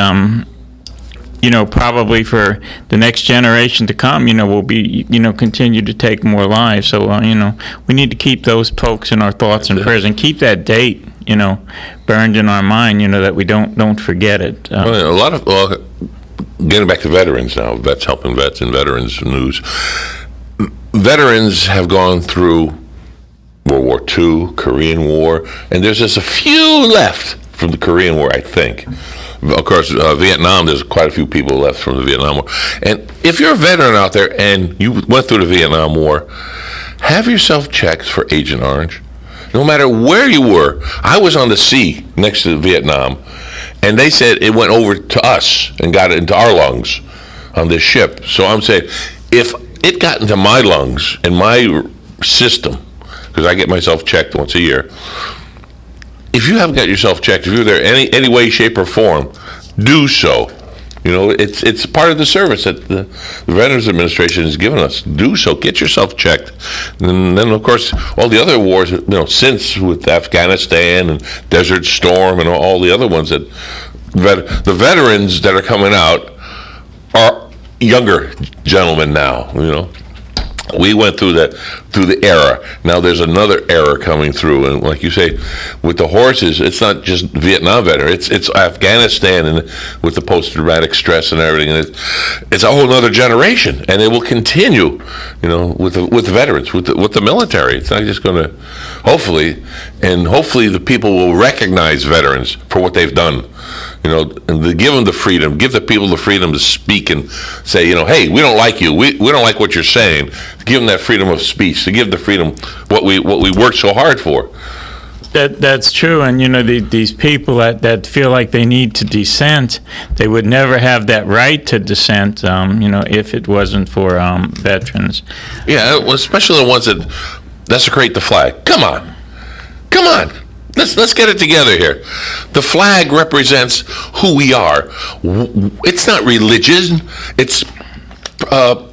probably for the next generation to come, will be, continue to take more lives. So, we need to keep those folks in our thoughts and prayers and keep that date, burned in our mind, that we don't forget it. Getting back to veterans now, vets helping vets and veterans news. Veterans have gone through World War II, Korean War, and there's just a few left from the Korean War, I think. Of course, Vietnam, there's quite a few people left from the Vietnam War. And if you're a veteran out there and you went through the Vietnam War, have yourself checked for Agent Orange. No matter where you were. I was on the sea next to Vietnam, and they said it went over to us and got into our lungs on this ship. So I'm saying, if it got into my lungs and my system, because I get myself checked once a year, if you haven't got yourself checked, if you're there any way, shape, or form, do so. It's part of the service that the Veterans Administration has given us. Do so. Get yourself checked. And then, of course, all the other wars, since with Afghanistan and Desert Storm and all the other ones, that the veterans that are coming out are younger gentlemen now, We went through the era. Now there's another era coming through, and like you say, with the horses, it's not just Vietnam veteran. It's Afghanistan, and with the post-traumatic stress and everything. It's a whole other generation, and it will continue. With the veterans, with the military. It's not just going to. Hopefully the people will recognize veterans for what they've done. And give them the freedom, give the people the freedom to speak and say, hey, we don't like you, we don't like what you're saying. Give them that freedom of speech, to give the freedom what we work so hard for. That's true, and these people that feel like they need to dissent, they would never have that right to dissent, if it wasn't for veterans. Yeah, well, especially the ones that desecrate the flag. Come on. Let's get it together here. The flag represents who we are. It's not religion. It's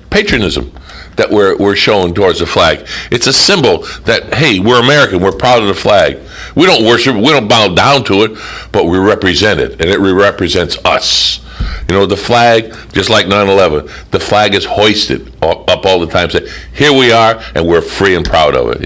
patriotism that we're showing towards the flag. It's a symbol that, hey, we're American. We're proud of the flag. We don't worship. We don't bow down to it, but we represent it, and it represents us. The flag, just like 9/11, the flag is hoisted up all the time. Say, here we are, and we're free and proud of it.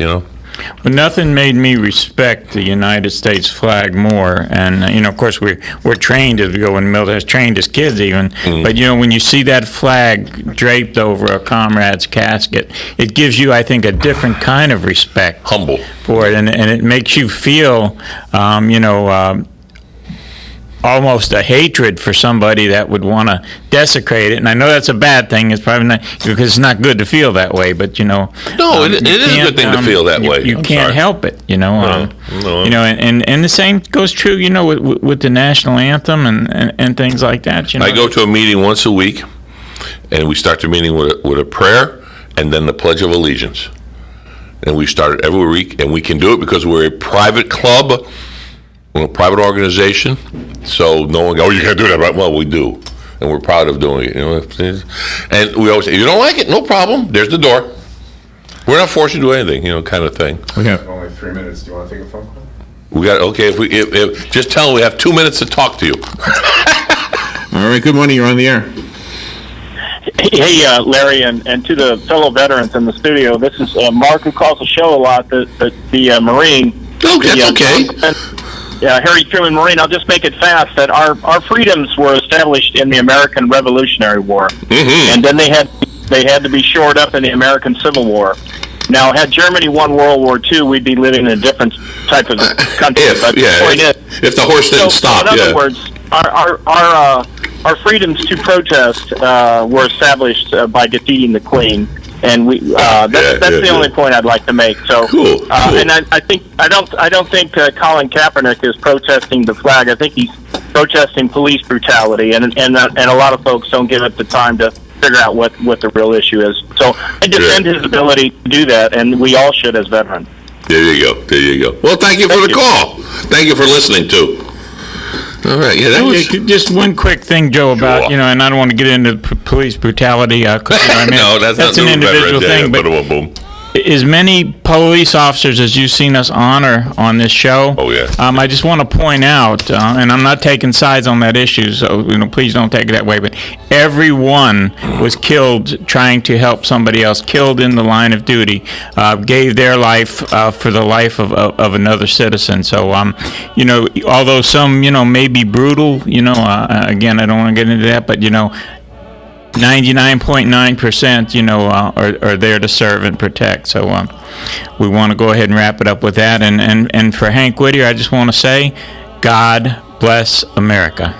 Well, nothing made me respect the United States flag more, and of course we're trained as we go in the military, trained as kids even. But when you see that flag draped over a comrade's casket, it gives you, I think, a different kind of respect, humble for it, and it makes you feel, almost a hatred for somebody that would want to desecrate it. And I know that's a bad thing. It's probably not, because it's not good to feel that way, but No, it is a good thing to feel that way. You can't help it, and the same goes true, with the national anthem and things like that. I go to a meeting once a week, and we start the meeting with a prayer and then the Pledge of Allegiance. And we start it every week, and we can do it because we're a private club, a private organization, so no one goes, you can't do that, right? Well, we do, and we're proud of doing it. And we always say, if you don't like it, no problem. There's the door. We're not forced to do anything, kind of thing. We have only 3 minutes. Do you want to take a phone call? We got if just tell them we have 2 minutes to talk to you. All right. Good morning. You're on the air. Hey, Larry, and to the fellow veterans in the studio. This is Mark, who calls the show a lot. The Marine. Oh, that's okay. Harry Truman Marine. I'll just make it fast. That our freedoms were established in the American Revolutionary War, and then they had to be shored up in the American Civil War. Now, had Germany won World War II, we'd be living in a different type of country. If the horse didn't stop. In other words, our freedoms to protest were established by defeating the Queen. And that's the only point I'd like to make. So, cool. And I don't think Colin Kaepernick is protesting the flag. I think he's protesting police brutality, and a lot of folks don't give it the time to figure out what the real issue is. So I defend his ability to do that, and we all should as veterans. There you go. Well, thank you for the call. Thank you for listening too. All right, that was just one quick thing, Joe, about and I don't want to get into police brutality. No, that's an individual thing, but as many police officers as you've seen us honor on this show. Oh, yeah. I just want to point out, and I'm not taking sides on that issue, so please don't take it that way, but everyone was killed trying to help somebody else, killed in the line of duty, gave their life for the life of another citizen. So, although some, may be brutal, again, I don't want to get into that, but, 99.9%, are there to serve and protect. So we want to go ahead and wrap it up with that. And for Hank Whittier, I just want to say, God bless America.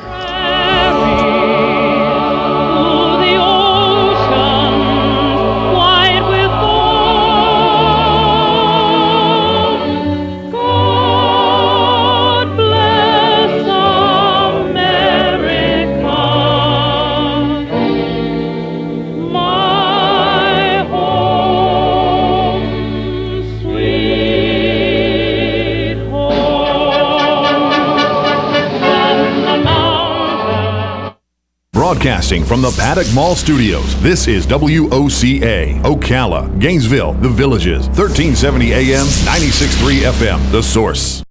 Broadcasting from the Paddock Mall Studios, this is WOCA, Ocala, Gainesville, The Villages, 1370 AM, 96.3 FM, The Source.